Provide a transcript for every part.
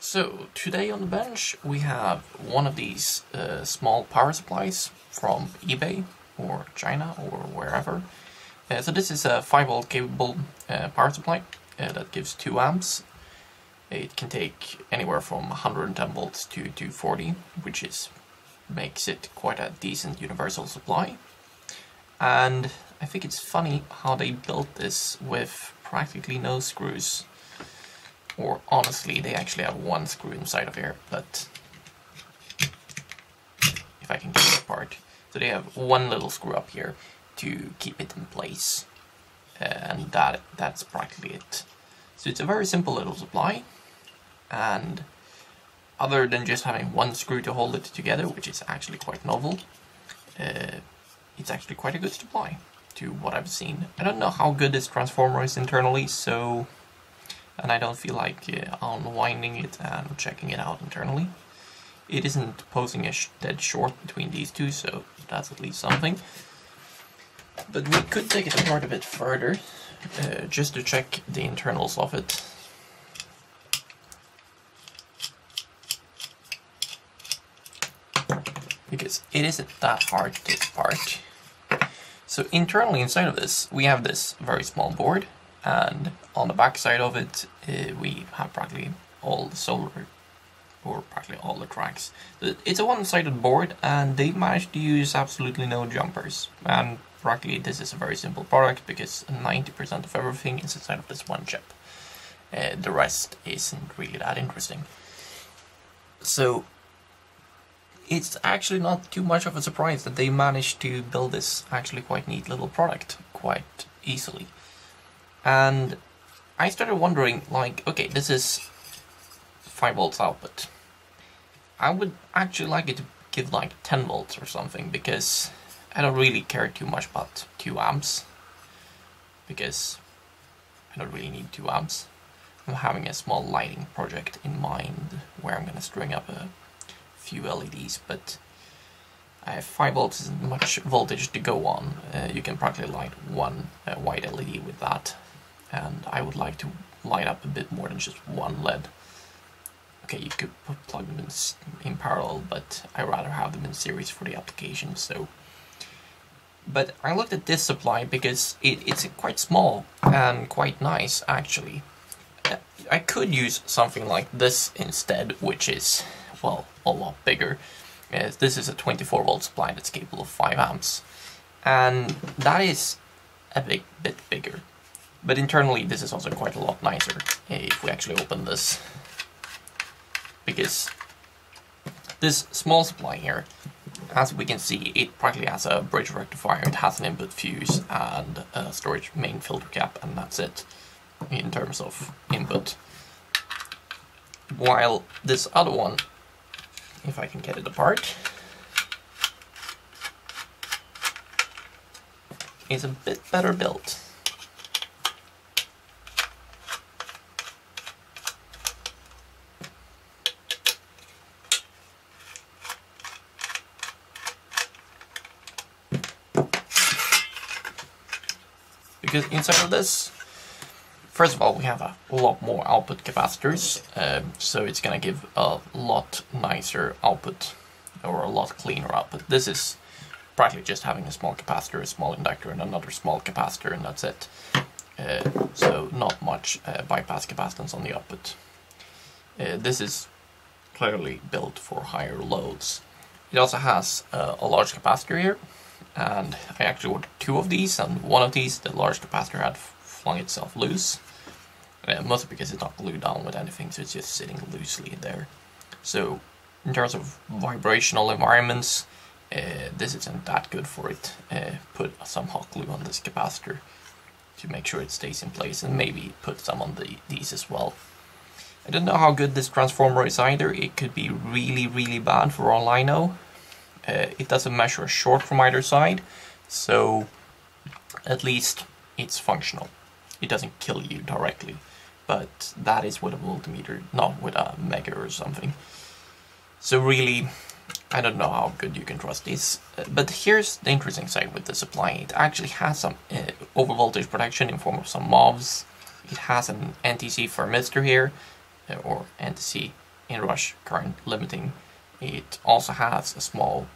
So today on the bench we have one of these small power supplies from eBay or China or wherever. So this is a 5-volt capable power supply that gives 2 amps. It can take anywhere from 110 volts to 240, which makes it quite a decent universal supply. And I think it's funny how they built this with practically no screws. Or honestly, they actually have one screw inside of here, but if I can get it apart. So they have one little screw up here to keep it in place. And that's practically it. So it's a very simple little supply. And other than just having one screw to hold it together, which is actually quite novel, it's actually quite a good supply to what I've seen. I don't know how good this transformer is internally, and I don't feel like unwinding it and checking it out internally. It isn't posing a dead short between these two, so that's at least something. But we could take it apart a bit further, just to check the internals of it. Because it isn't that hard to take apart. So internally inside of this, we have this very small board, and on the back side of it, we have practically all the solar, or practically all the tracks. It's a one-sided board, and they managed to use absolutely no jumpers. And practically this is a very simple product, because 90% of everything is inside of this one chip. The rest isn't really that interesting. So it's actually not too much of a surprise that they managed to build this actually quite neat little product quite easily. And I started wondering, like, okay, this is 5 volts output. I would actually like it to give like 10 volts or something, because I don't really care too much about 2 amps. Because I don't really need 2 amps. I'm having a small lighting project in mind where I'm going to string up a few LEDs, but 5 volts isn't much voltage to go on. You can practically light one white LED with that, and I would like to light up a bit more than just one LED. Okay, you could plug them in parallel, but I rather have them in series for the application. So, but I looked at this supply because it's quite small and quite nice actually. I could use something like this instead, which is, well, a lot bigger. This is a 24 volt supply that's capable of 5 amps, and that is a bit bigger. But internally this is also quite a lot nicer if we actually open this, because this small supply here, as we can see, it practically has a bridge rectifier, it has an input fuse and a storage main filter cap, and that's it in terms of input. While this other one, if I can get it apart, is a bit better built. Because inside of this, first of all, we have a lot more output capacitors, so it's gonna give a lot nicer output, or a lot cleaner output. This is practically just having a small capacitor, a small inductor, and another small capacitor, and that's it. So not much bypass capacitance on the output. This is clearly built for higher loads. It also has a large capacitor here, and I actually ordered 2 of these, and one of these, the large capacitor, had flung itself loose. Mostly because it's not glued down with anything, so it's just sitting loosely there. So in terms of vibrational environments, this isn't that good for it. Put some hot glue on this capacitor to make sure it stays in place, and maybe put some on these as well. I don't know how good this transformer is either. It could be really bad for all I know. It doesn't measure a short from either side, so at least it's functional. It doesn't kill you directly, but that is with a multimeter, not with a mega or something. So really, I don't know how good you can trust this. But here's the interesting side with the supply. It actually has some overvoltage protection in form of some MOVs. It has an NTC thermistor here, or NTC inrush current limiting. It also has a small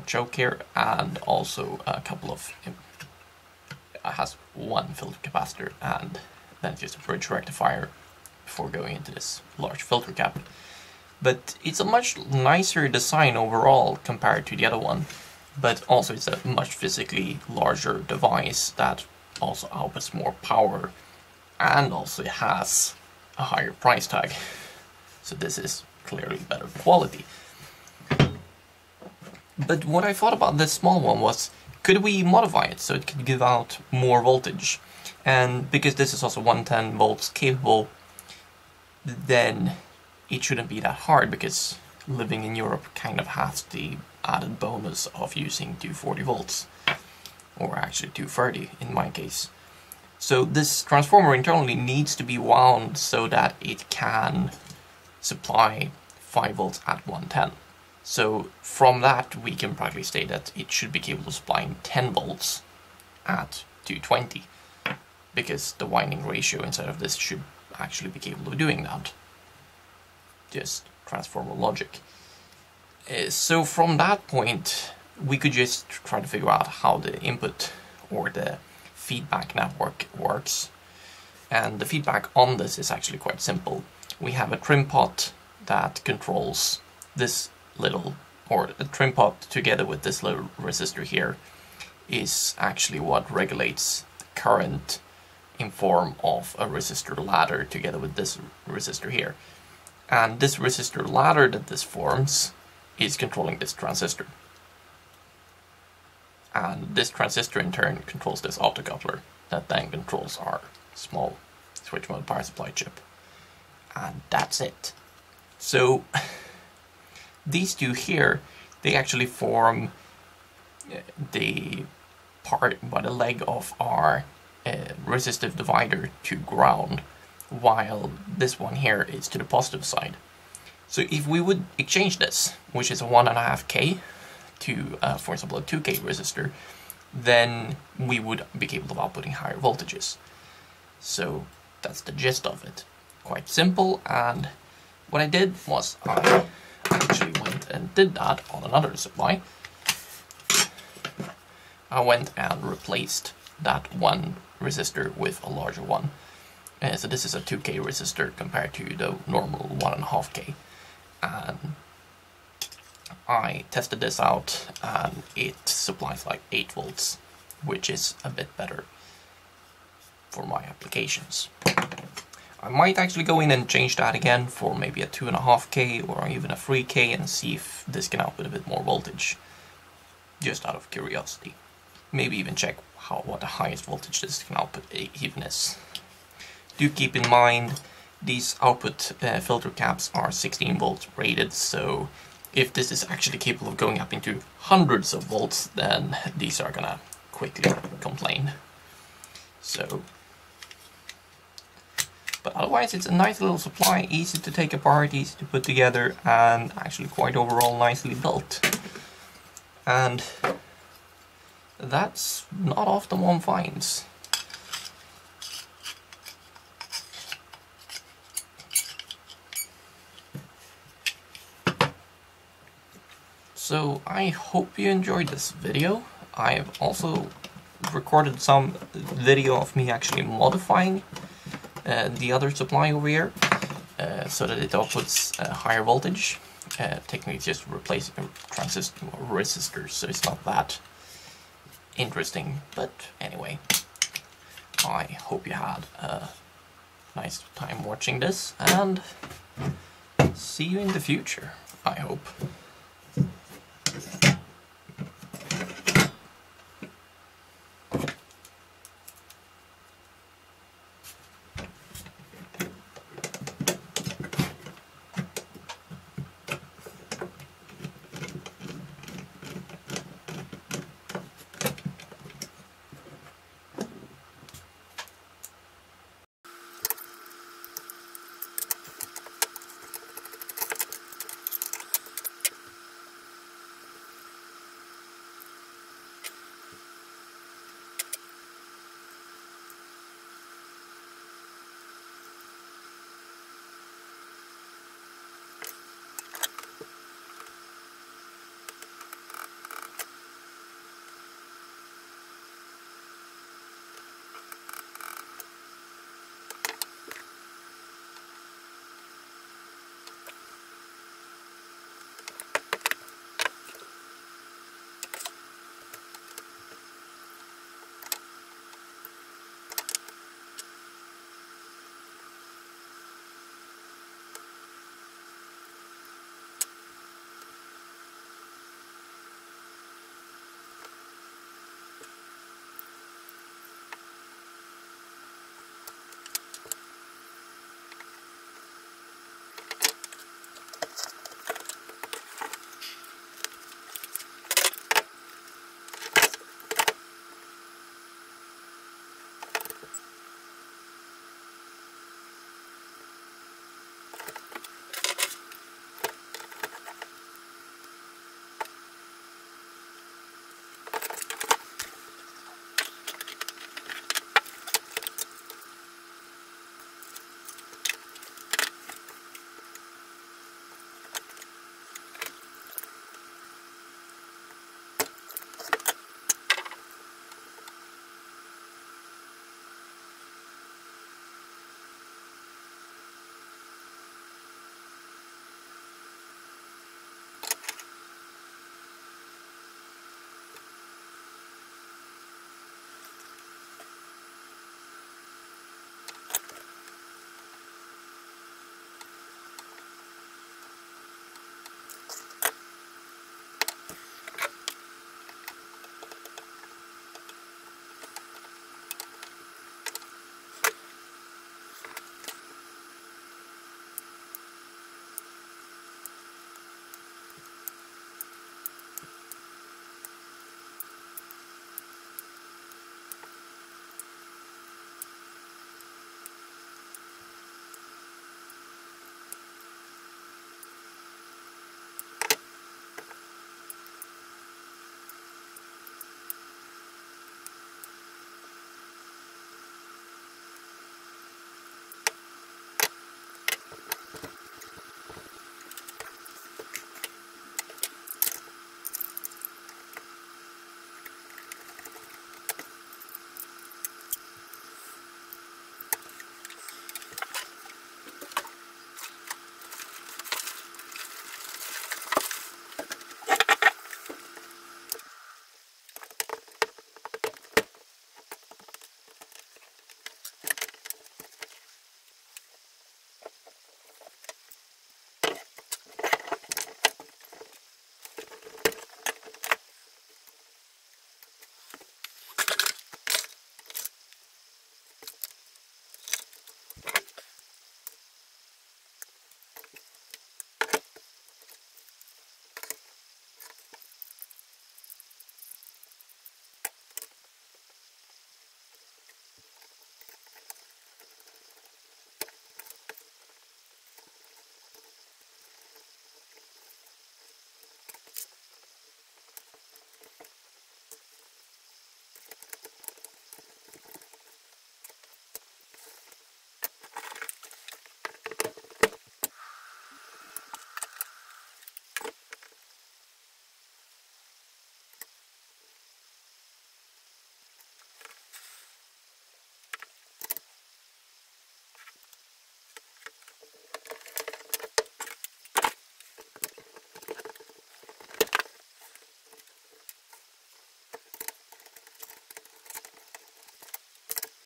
choke here, and also a couple of it has one filter capacitor, and then just a bridge rectifier before going into this large filter cap. But it's a much nicer design overall compared to the other one, but also it's a much physically larger device that also outputs more power, and also it has a higher price tag. So this is clearly better quality. But what I thought about this small one was, could we modify it so it could give out more voltage? And because this is also 110 volts capable, then it shouldn't be that hard, because living in Europe kind of has the added bonus of using 240 volts, or actually 230 in my case. So this transformer internally needs to be wound so that it can supply 5 volts at 110. So from that we can practically state that it should be capable of supplying 10 volts at 220, because the winding ratio inside of this should actually be capable of doing that. Just transformer logic. So from that point we could just try to figure out how the input or the feedback network works. And the feedback on this is actually quite simple. We have a trim pot that controls this little, or a trim pot together with this little resistor here is actually what regulates the current in form of a resistor ladder together with this resistor here. And this resistor ladder that this forms is controlling this transistor. And this transistor in turn controls this optocoupler that then controls our small switch mode power supply chip. And that's it. So these two here, they actually form the part by the leg of our resistive divider to ground, while this one here is to the positive side. So if we would exchange this, which is a 1.5K, to, for example, a 2K resistor, then we would be capable of outputting higher voltages. So that's the gist of it. Quite simple, and what I did was I actually went and did that on another supply. I went and replaced that one resistor with a larger one. So this is a 2K resistor compared to the normal 1.5K. And I tested this out and it supplies like 8 volts, which is a bit better for my applications. I might actually go in and change that again for maybe a 2.5K or even a 3K and see if this can output a bit more voltage, just out of curiosity. Maybe even check what the highest voltage this can output even is. Do keep in mind these output filter caps are 16 volts rated, so if this is actually capable of going up into hundreds of volts, then these are gonna quickly complain. So, but otherwise it's a nice little supply, easy to take apart, easy to put together, and actually quite overall nicely built. And that's not often one finds. So I hope you enjoyed this video. I've also recorded some video of me actually modifying the other supply over here so that it outputs higher voltage. Technically it's just replacing transistor resistors, so it's not that interesting, but anyway, I hope you had a nice time watching this, and see you in the future, I hope.